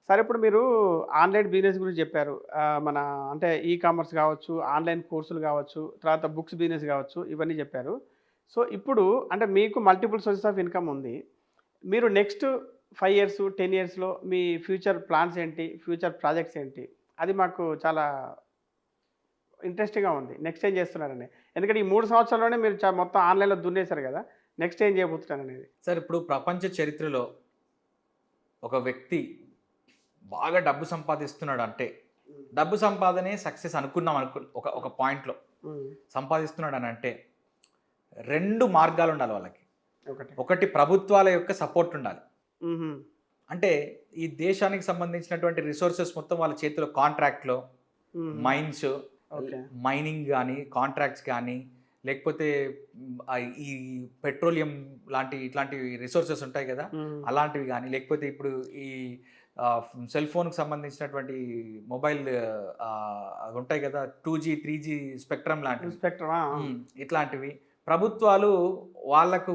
సరే ఇప్పుడు మీరు ఆన్‌లైన్ బిజినెస్ గురించి చెప్పారు. మన అంటే కామర్స్ కావచ్చు, ఆన్‌లైన్ కోర్సులు కావచ్చు, తర్వాత బుక్స్ బిజినెస్ కావచ్చు, ఇవన్నీ చెప్పారు. సో, ఇప్పుడు అంటే మీకు మల్టిపుల్ సోర్సెస్ ఆఫ్ ఇన్‌కమ్ ఉంది. మీరు నెక్స్ట్ 5 ఇయర్స్, 10 ఇయర్స్‌లో మీ ఫ్యూచర్ ప్లాన్స్ ఏంటి? ఫ్యూచర్ ప్రాజెక్ట్స్ ఏంటి? అది మాకు చాలా ఇంట్రెస్టింగ్‌గా ఉంది. నెక్స్ట్ ఏం చేస్తున్నారని. ఎందుకంటే ఈ 3 సంవత్సరాల్లోనే మీరు మొత్తం ఆన్‌లైన్‌లో దున్నేసారు కదా! నెక్స్ట్ ఏం చేయబోతున్నారనేది. సార్ ఇప్పుడు ప్రపంచ చరిత్రలో ఒక వ్యక్తి బాగా డబ్బు సంపాదిస్తున్నాడు అంటే, డబ్బు సంపాదనే సక్సెస్ అనుకున్నాం ఒక ఒక పాయింట్‌లో హ్మ్. సంపాదిస్తున్నాడు అని అంటే 2 మార్గాలు ఉండాలి వాళ్ళకి. ఒకటి. ఒకటి ప్రభుత్వాల యొక్క సపోర్ట్ ఉండాలి. హుహు. అంటే ఈ దేశానికి సంబంధించినటువంటి రిసోర్సెస్ మొత్తం వాళ్ళ చేతిలో కాంట్రాక్ట్‌లో హుహు. Mines, okay. మైనింగ్ గానీ, కాంట్రాక్ట్స్ గానీ, లేకపోతే ఈ పెట్రోలియం ఇట్లాంటి రిసోర్సెస్ ఉంటాయి గదా! హ్మ్. అలాంటివి గానీ, లేకపోతే ఇప్పుడు ఈ సెల్ ఫోన్‌కి సంబంధించినటువంటి మొబైల్ అవి ఉంటాయి గదా! 2జీ, 3జీ స్పెక్ట్రమ్ లాంటివి. ఇన్స్‌పెక్టర్. ఆ! ఆ! హ్మ్. ఇట్లాంటివి. ప్రభుత్వాలు వాళ్ళకు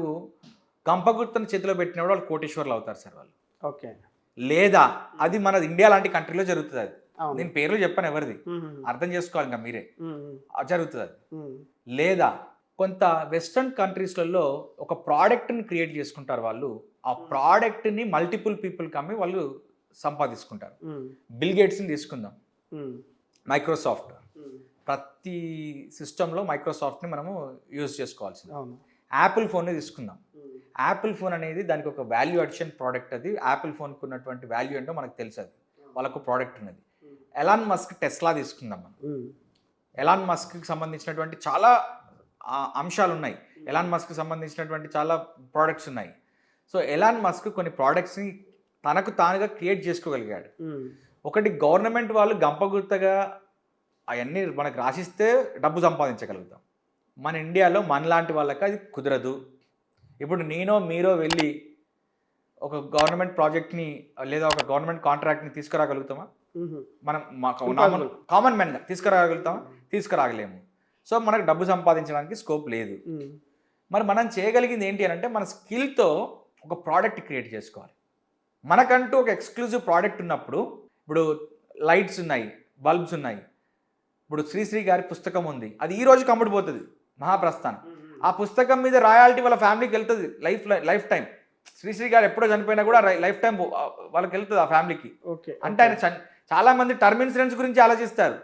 గంపగుత్తని చేతిలో పెట్టినప్పుడు వాళ్ళు కోటీశ్వరులవుతారు సార్ వాళ్ళు. ఓకే. లేదా అది మన ఇండియా లాంటి కంట్రీలో జరుగుతదది. అవును. నేను పేర్లు చెప్పను ఎవరిది. హుహుహు. అర్థం చేసుకోవాలి ఇంక మీరే. హ్మ్. హ్మ్. జరుగుతదది. హ్మ్. లేదా కొంత వెస్టర్న్ కంట్రీస్‌లలో ఒక ప్రొడక్ట్‌ని క్రియేట్ చేసుకుంటారు వాళ్ళు. ఆ ప్రొడక్ట్‌ని మల్టిపుల్ పీపుల్‌కి అమ్మి వాళ్ళు సంపాదించుకుంటారు. హ్మ్. బిల్ గేట్స్‌ని తీసుకుందాం. హ్మ్. మైక్రోసాఫ్ట్. హ్మ్. ప్రతి సిస్టమ్‌లో మైక్రోసాఫ్ట్‌ని మనము యూజ్ చేసుకోవాల్సిందే. అవును. యాపిల్ ఫోన్‌ని తీసుకుందాం. హ్మ్. యాపిల్ ఫోన్ అనేది దానికి ఒక వాల్యూ అడిషన్ ప్రోడక్ట్ అది. యాపిల్ ఫోన్‌కి ఉన్నటువంటి వాల్యూ ఏంటో మనకు తెలుసది. వాళ్ళకు ప్రోడక్ట్ ఉన్నది. హ్మ్. ఎలాన్ మస్క్ టెస్లా తీసుకుందాం మనం. హ్మ్. ఎలాన్ మస్క్‌కి సంబంధించినటువంటి చాలా అంశాలున్నాయి. ఎలాన్ మస్క్‌కి సంబంధించినటువంటి చాలా ప్రొడక్ట్స్ ఉన్నాయి. సో, ఎలాన్ మస్క్ కొన్ని ప్రొడక్ట్స్‌ని తనకు తానుగా క్రియేట్ చేసుకోగలిగాడు. హ్మ్. ఒకటి గవర్నమెంట్ వాళ్ళు గంపగుత్తగా అయన్నీ మనకు రాసిస్తే డబ్బు సంపాదించగలుగుతాం. మన ఇండియాలో మనలాంటి వాళ్ళకి అది కుదరదు. ఇప్పుడు నేనో, మీరో వెళ్ళి ఒక గవర్నమెంట్ ప్రాజెక్ట్‌ని లేదా ఒక గవర్నమెంట్ కాంట్రాక్ట్‌ని తీసుకురాగలుగుతామా? హుహు. మనం మాకు ఇంపాసిబుల్. కామన్ మెన్‌గా తీసుకురాగలుగుతామా? తీసుకురాగలేము. సో, మనకు డబ్బు సంపాదించడానికి స్కోప్ లేదు. హ్మ్. మరి మనం చేయగలిగింది ఏంటి అనంటే, మన స్కిల్‌తో ఒక ప్రాడక్ట్ క్రియేట్ చేసుకోవాలి. మనకంటూ ఒక ఎక్స్‌క్లూజివ్ ప్రాడక్ట్ ఉన్నప్పుడు, ఇప్పుడు లైట్స్ ఉన్నాయి, బల్బ్స్ ఉన్నాయి. ఇప్పుడు శ్రీశ్రీ గారి పుస్తకం ఉంది. అది ఈ రోజుకి అమ్ముడుపోతది. మహాప్రస్థానం. ఆ పుస్తకం మీద రాయల్టీ వాళ్ళ ఫ్యామిలీకెళ్తది. Life time. శ్రీశ్రీ గారు ఎప్పుడో చనిపోయినా కూడా లైఫ్ టైమ్ వాళ్ళకెళ్తది ఆ ఫ్యామిలీకి. ఓకే. అంటే ఓకే. ఆయన చాలా మంది టర్మ్ ఇన్సూరెన్స్ గురించి ఆలోచిస్తారు.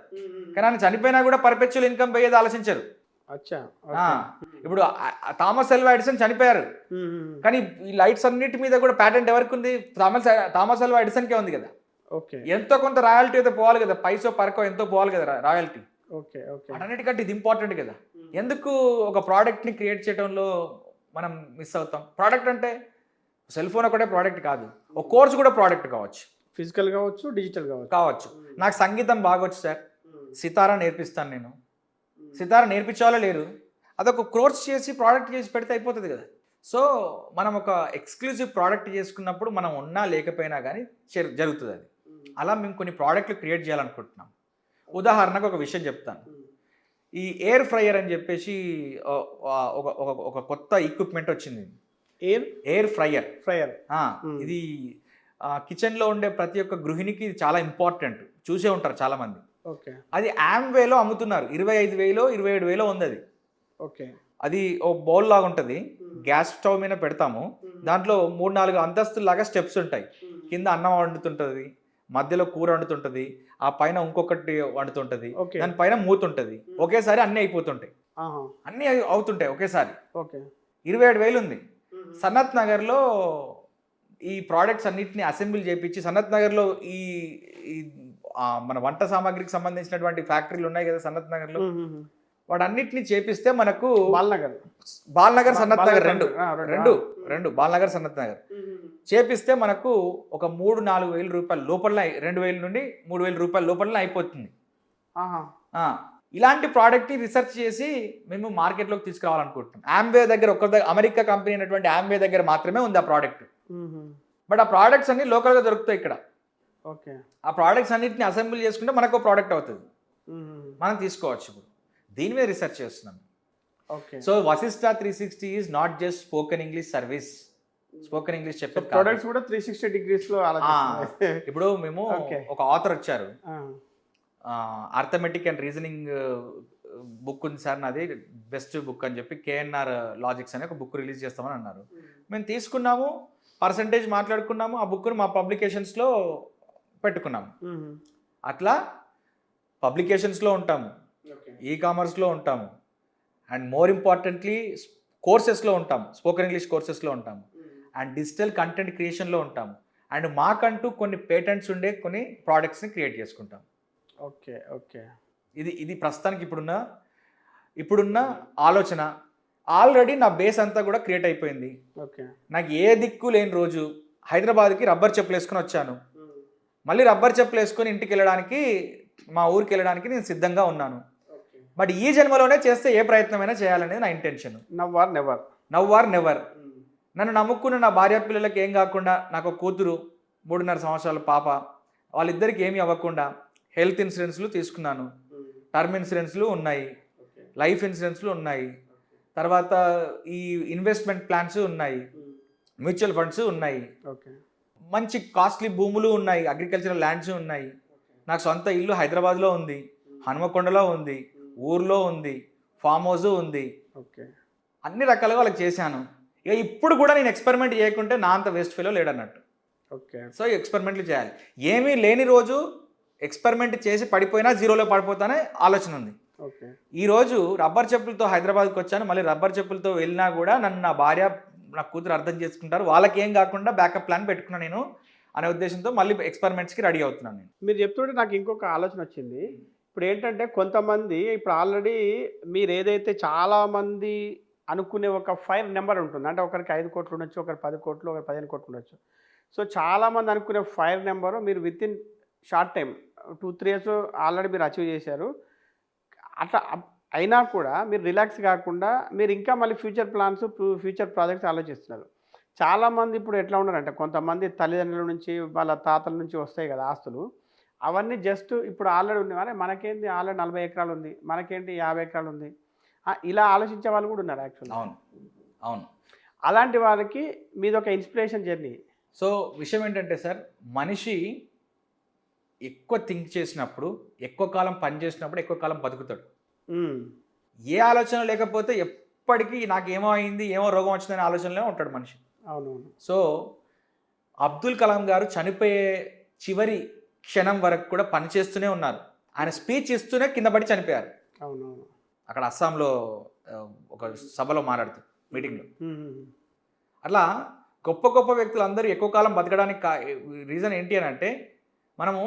కానీ ఆయన చనిపోయినా కూడా పర్పెచ్యువల్ ఇన్‌కమ్ పోయేది ఆలోచించరు. అచ్చా! ఆ! ఓకే. ఇప్పుడు థామస్ అల్వా ఎడిసన్ చనిపోయారు. హ్మ్. హ్మ్. కానీ ఈ లైట్స్ అన్నిటి మీద కూడా పేటెంట్ ఎవరికుంది? థామస్ అల్వా ఎడిసన్‌కే ఉంది కదా! ఓకే. ఎంతో కొంత రాయల్టీ అయితే పోవాలి కదా! పైసో, పరకో ఎంతో పోవాలి కదా! రాయల్టీ. ఓకే. ఓకే. వాటన్నిటికంటే ఇది ఇంపార్టెంట్ కదా! ఎందుకు ఒక ప్రొడక్ట్‌ని క్రియేట్ చేయడంలో మనం మిస్ అవుతాం? ప్రొడక్ట్ అంటే సెల్ ఫోన్ ఒకటే ప్రొడక్ట్ కాదు. ఒక కోర్స్ కూడా ప్రొడక్ట్ కావచ్చు. ఫిజికల్ కావచ్చు, డిజిటల్ కావచ్చు. కావచ్చు. నాకు సంగీతం బాగొచ్చు సార్. హ్మ్. సితారా నేర్పిస్తాను నేను. సితారా నేర్పించేవాళ్ళే లేరు. అదొక కోర్స్ చేసి ప్రొడక్ట్ చేసి పెడితే అయిపోతది కదా! సో, మనం ఒక ఎక్స్‌క్లూజివ్ ప్రొడక్ట్ చేసుకున్నప్పుడు మనం ఉన్నా లేకపోయినా గానీ జరుగుతదది. అలా మేము కొన్ని ప్రొడక్ట్‌లు క్రియేట్ చేయాలనుకుంటున్నాం. ఉదాహరణకు ఒక విషయం చెప్తాను. ఈ ఎయిర్ ఫ్రైయర్ అని చెప్పేసి ఆహ్, ఆహ్, ఒక ఒక ఒక కొత్త ఎక్విప్‌మెంట్ వచ్చింది. Air air fryer. ఫ్రైయర్. ఆ! హ్మ్. ఇది కిచెన్‌లో ఉండే ప్రతి ఒక్క గృహిణికి ఇది చాలా ఇంపార్టెంట్. చూసే ఉంటారు చాలామంది. ఓకే. అది యామ్‌వేలో అమ్ముతున్నారు. 25,000 27,000 ఉందది. ఓకే. అది ఓ బౌల్ లాగా ఉంటది. గ్యాస్ స్టవ్ మీద పెడతాము. దాంట్లో 3, 4 అంతస్తుల్లాగా స్టెప్స్ ఉంటాయి. కింద అన్నం వండుతుంటది. మధ్యలో కూర వండుతుంటది. ఆ పైన ఇంకొకటి వండుతుంటది. ఓకే. దాని పైన మూతుంటది. ఒకేసారి అన్నీ అయిపోతుంటాయి. ఆహా! అన్నీ అవుతుంటాయి ఒకేసారి. ఓకే. 27,000 ఉంది. సనత్ నగర్‌లో ఈ ప్రొడక్ట్స్ అన్నిటిని అసెంబుల్ చేపిచ్చి సనత్ నగర్‌లో ఈ ఈ మన వంట సామాగ్రికి సంబంధించినటువంటి ఫ్యాక్టరీలు ఉన్నాయి కదా! సనత్ నగర్‌లో. హుహుహు. వాటన్నిటిని చేపిస్తే మనకు బాల్‌నగర్. బాల్‌నగర్, సనత్ నగర్ బాల్‌నగర్ 2, ఆ! 2. 2 బాల్‌నగర్, సనత్ నగర్. చేపిస్తే మనకు ఒక 3, 4,000 రూపాయల లోపలనే 2,000 నుండి 3,000 రూపాయల లోపలనే అయిపోతుంది. ఆహా! ఆ! ఇలాంటి ప్రొడక్ట్‌ని రిసర్చ్ చేసి మేము మార్కెట్‌లోకి తీసుకురావాలనుకుంటున్నాం. యామ్‌వే దగ్గర అమెరికా కంపెనీ అయినటువంటి యామ్‌వే దగ్గర మాత్రమే ఉంది ఆ ప్రొడక్ట్. హుహు. బట్ ఆ ప్రొడక్ట్స్ అన్నీ లోకల్‌గా దొరుకుతాయి ఇక్కడ. ఓకే. ఆ ప్రొడక్ట్స్ అన్నిటిని అసెంబుల్ చేసుకుంటే మనకో ప్రొడక్ట్ అవుతది. హుహుహు. మనం తీసుకోవచ్చు ఇప్పుడు. దీని మీద రిసర్చ్ చేస్తున్నాం. Okay. So, Vasishta 360 is not just spoken English service. Spoken English చెప్పేది కాదు. ప్రొడక్ట్స్ కూడా 360 degrees లో ఆలోచిస్తున్నాయి. ఇప్పుడు మేము Okay. ఒక ఆథర్ వచ్చారు, ఆ, అర్థమెటిక్ అండ్ రీజనింగ్ బుక్ ఉంది సార్ నాది బెస్ట్ బుక్ అని చెప్పి కేఎన్ఆర్ లాజిక్స్ అనే ఒక బుక్ రిలీజ్ చేస్తామని అన్నారు. మేము తీసుకున్నాము, పర్సంటేజ్ మాట్లాడుకున్నాము, ఆ బుక్ను మా పబ్లికేషన్స్లో పెట్టుకున్నాము. మ్మ్. అట్లా పబ్లికేషన్స్లో ఉంటాము, Okay. ఈ కామర్స్లో ఉంటాము, అండ్ మోర్ ఇంపార్టెంట్లీ కోర్సెస్లో ఉంటాము, స్పోకెన్ ఇంగ్లీష్ కోర్సెస్లో ఉంటాము, అండ్ డిజిటల్ కంటెంట్ క్రియేషన్లో ఉంటాము, అండ్ మాకంటూ కొన్ని పేటెంట్స్ ఉండే కొన్ని ప్రోడక్ట్స్ని క్రియేట్ చేసుకుంటాం. ఓకే ఓకే ఇది ప్రస్తుతానికి ఇప్పుడున్న ఆలోచన. ఆల్రెడీ నా బేస్ అంతా కూడా క్రియేట్ అయిపోయింది. ఓకే నాకు ఏ దిక్కు లేని రోజు హైదరాబాద్కి రబ్బర్ చెప్పులు వేసుకొని వచ్చాను, మళ్ళీ రబ్బర్ చెప్పులు వేసుకొని ఇంటికి వెళ్ళడానికి, మా ఊరికి వెళ్ళడానికి నేను సిద్ధంగా ఉన్నాను. బట్ ఈ జన్మలోనే చేస్తే ఏ ప్రయత్నమైనా చేయాలనేది నా intention. Now or never. Now or never. నన్ను నమ్ముకున్న నా భార్య పిల్లలకి ఏం కాకుండా, నాకు ఒక కూతురు 3.5 సంవత్సరాల పాప, వాళ్ళిద్దరికి ఏమీ అవ్వకుండా హెల్త్ ఇన్సూరెన్స్లు తీసుకున్నాను, టర్మ్ ఇన్సూరెన్స్లు ఉన్నాయి, లైఫ్ ఇన్సూరెన్స్లు ఉన్నాయి, తర్వాత ఈ ఇన్వెస్ట్మెంట్ ప్లాన్స్ ఉన్నాయి, మ్యూచువల్ ఫండ్స్ ఉన్నాయి, ఓకే మంచి కాస్ట్లీ భూములు ఉన్నాయి, అగ్రికల్చరల్ ల్యాండ్స్ ఉన్నాయి, నాకు సొంత ఇల్లు హైదరాబాద్లో ఉంది, హనుమకొండలో ఉంది, ఊర్లో ఉంది, ఫామ్ హౌస్ ఉంది, ఓకే అన్ని రకాలుగా వాళ్ళకి చేశాను. ఇక ఇప్పుడు కూడా నేను ఎక్స్పెరిమెంట్ చేయకుంటే నా అంత వేస్ట్ ఫెలో లేడన్నట్టు. ఓకే సో ఎక్స్పెరిమెంట్లు చేయాలి. ఏమీ లేని రోజు ఎక్స్పెరిమెంట్ చేసి పడిపోయినా జీరోలో పడిపోతానే ఆలోచన ఉంది. ఓకే ఈరోజు రబ్బర్ చెప్పులతో హైదరాబాద్కి వచ్చాను, మళ్ళీ రబ్బర్ చెప్పులతో వెళ్ళినా కూడా నన్ను నా భార్య నా కూతురు అర్థం చేసుకుంటారు, వాళ్ళకి ఏం కాకుండా బ్యాకప్ ప్లాన్ పెట్టుకున్నాను నేను అనే ఉద్దేశంతో మళ్ళీ ఎక్స్పెరిమెంట్స్కి రెడీ అవుతున్నాను నేను. మీరు చెప్తుంటే నాకు ఇంకొక ఆలోచన వచ్చింది. ఇప్పుడు ఏంటంటే కొంతమంది ఇప్పుడు ఆల్రెడీ మీరు ఏదైతే చాలామంది అనుకునే ఒక ఫైర్ నెంబర్ ఉంటుంది, అంటే ఒకరికి 5 కోట్లు ఉండొచ్చు, ఒకరికి 10 కోట్లు, ఒకరికి 15 కోట్లు ఉండొచ్చు. సో చాలామంది అనుకునే ఫైర్ నెంబరు మీరు with in short time 2-3 years already మీరు అచీవ్ చేశారు. అట్లా అయినా కూడా మీరు రిలాక్స్ కాకుండా మీరు ఇంకా మళ్ళీ ఫ్యూచర్ ప్లాన్స్, ఫ్యూచర్ ప్రాజెక్ట్స్ ఆలోచిస్తున్నారు. చాలామంది ఇప్పుడు ఎట్లా ఉన్నారంటే కొంతమంది తల్లిదండ్రుల నుంచి వాళ్ళ తాతల నుంచి వస్తాయి కదా ఆస్తులు, అవన్నీ జస్ట్ ఇప్పుడు ఆల్రెడీ ఉన్నాయి, అరే మనకేంటి ఆల్రెడీ 40 ఎకరాలు ఉంది, మనకేంటి 50 ఎకరాలు ఉంది, ఇలా ఆలోచించే వాళ్ళు కూడా ఉన్నారు యాక్చువల్లీ. అవును అవును. అలాంటి వాళ్ళకి మీది ఒక ఇన్స్పిరేషన్ జర్నీ. సో విషయం ఏంటంటే సార్, మనిషి ఎక్కువ థింక్ చేసినప్పుడు, ఎక్కువ కాలం పని చేసినప్పుడు ఎక్కువ కాలం బతుకుతాడు. ఏ ఆలోచన లేకపోతే ఎప్పటికీ నాకేమో అయింది, ఏమో రోగం వచ్చిందనే ఆలోచనలో ఉంటాడు మనిషి. అవునవును. సో అబ్దుల్ కలాం గారు చనిపోయే చివరి క్షణం వరకు కూడా పనిచేస్తూనే ఉన్నారు. ఆయన స్పీచ్ ఇస్తూనే కింద పడి చనిపోయారు. అవునవును. అక్కడ అస్సాంలో ఒక సభలో మాట్లాడుతూ మీటింగ్లో. మ్మ్. అట్లా గొప్ప గొప్ప వ్యక్తులు అందరూ ఎక్కువ కాలం బతకడానికి రీజన్ ఏంటి అని అంటే, మనము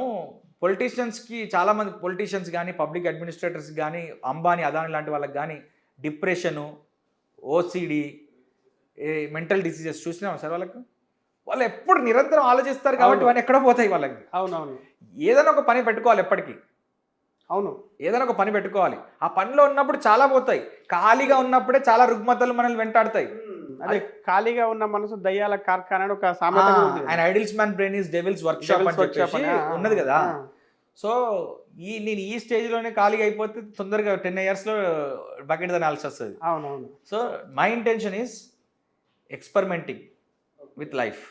పొలిటీషియన్స్కి, చాలామంది పొలిటీషియన్స్ కానీ పబ్లిక్ అడ్మినిస్ట్రేటర్స్ కానీ అంబానీ అదాని లాంటి వాళ్ళకి కానీ డిప్రెషను, ఓసిడి, మెంటల్ డిసీజెస్ చూసినాం సార్. వాళ్ళు ఎప్పుడు నిరంతరం ఆలోచిస్తారు కాబట్టి వాళ్ళు ఎక్కడో పోతాయి వాళ్ళకి. అవునవును. ఏదైనా ఒక పని పెట్టుకోవాలి ఎప్పటికీ. అవును, ఏదైనా ఒక పని పెట్టుకోవాలి. ఆ పనిలో ఉన్నప్పుడు చాలా పోతాయి, ఖాళీగా ఉన్నప్పుడే చాలా రుగ్మతలు మనల్ని వెంటాడతాయి. అదే ఖాళీగా ఉన్న మనసు దయ్యాల కార్ఖానా అని ఒక సామెత కూడా ఉంది. And idles man brain is devil's workshop అని చెప్పేసి ఉన్నది కదా. సో నేను ఈ స్టేజ్లోనే ఖాళీగా అయిపోతే తొందరగా 10 yearsలో బకెట్ తినాల్సి వస్తుంది. అవునవును. So my intention is experimenting with life.